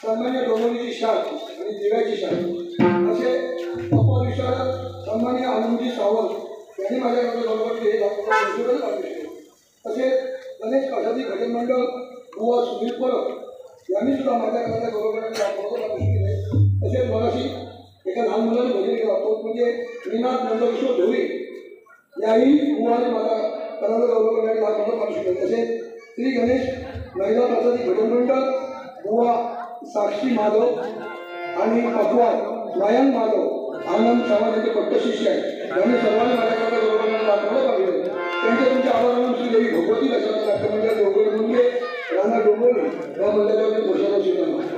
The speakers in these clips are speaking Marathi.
सन्मान्य डोंबिवलीची शाल आणि दिव्याची शाल असे अपविशारद सन्मान्य आनंदजी सावंत यांनी माझ्याकडे बरोबर केले तसेच गणेश कसादी भजन मंडळ बुवा सुनील परब यांनी सुद्धा माझ्याकडे बरोबर केले तसेच मगाशी एका लहान मुलाने भजन केला तो म्हणजे श्रीनाथ नंदकिशोर ढोरे याही बुवाने माझा करायला गौरव करण्यासाठी हा माणूस केला तसेच श्री गणेश महिला प्रसादी भजन मंडळ बुवा साक्षी माधव आणि पकवान स्वयं माधव आनंद सावंत यांचे पट्ट शिष्य आहेत यांनी सर्वांनी माझ्याकडे गौरव दाखवलं पाहिजे त्यांच्या तुमच्या आवाजानं श्री देवी भगवती दशरथ नाट्यमंडळ डोंगरे मुंगे राणा डोंगोली या मंडळामध्ये घोषणा शिकवणार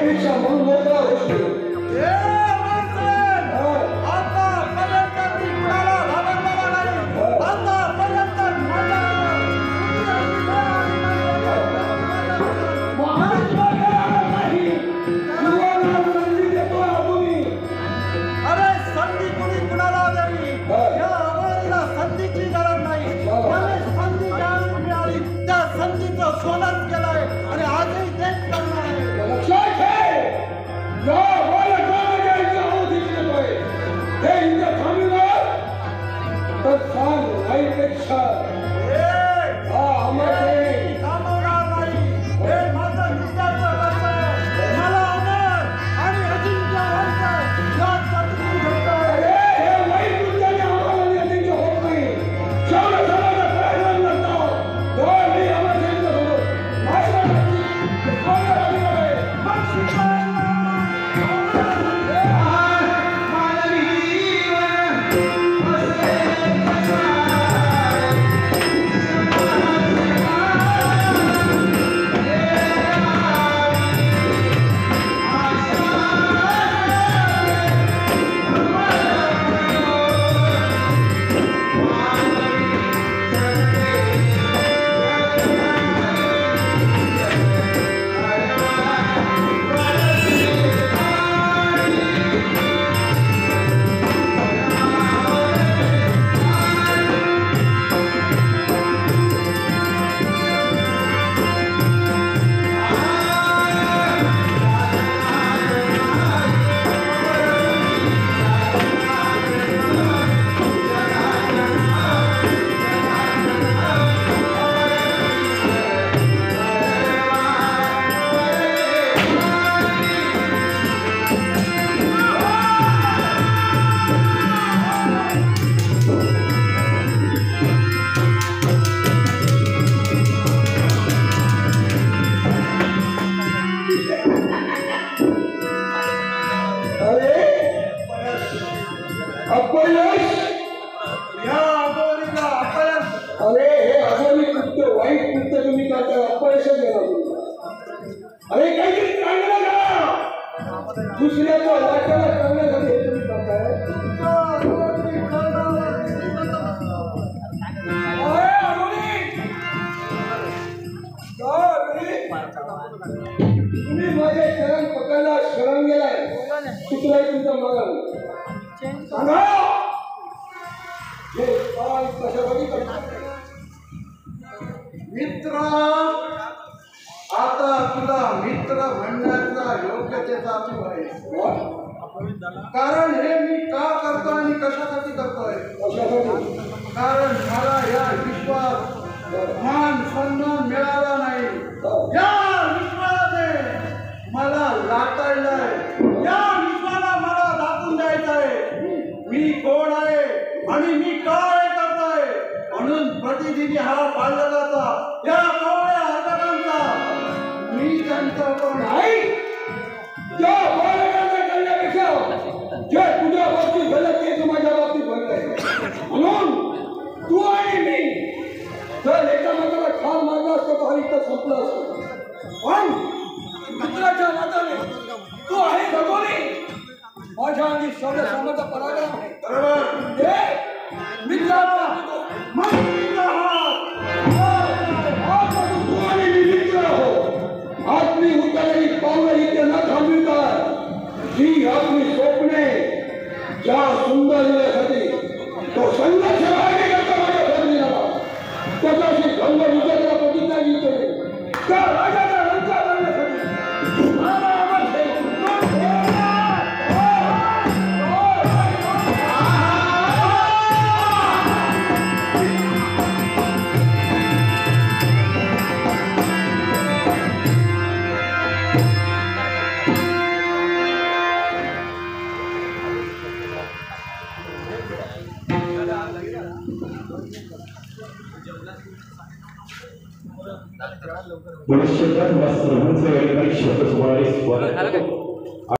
पेक्षा म्हणून मोठा गोष्ट मित्र आता तुला मित्र म्हणण्याचा योग्यतेचा तू आहे कारण हे मी का करतोय आणि कशासाठी करतोय कारण मला या विश्वात मान सन्मान मिळाला नाही या विश्वाने मला लाटाळलंय या विश्वाला मला दाखवून द्यायचंय मी कोण आहे आणि मी काय करतोय म्हणून प्रतिदिनी हा बालकाचा या कोवळ्या हरकतांचा मी त्यांचा कोण आहे त्या बालकाचा करण्यापेक्षा जे तुझ्या बाबतीत झालं ते माझ्या बाबतीत घडलंय म्हणून तू आणि मी जर एकामेकाला ठार मारला असतो तर इथं संपलं असतं पण मित्राच्या नात्याने तू आहे सगोरी माझ्या आणि सगळ्या समाजाचा पराक्रम आहे बरोबर मित्राचा तू आणि मी मित्र हो आज मी उतरलेली पावलं इथे न थांबविता ज्या सुंदर हृदयासाठी तो संघर्ष त्याच्याशी गंग विजयाला प्रतिज्ञा घेतोय त्या राजाच्या रंगा करण्यासाठी मनुष्यजात वस्त्र शब्द सुमारे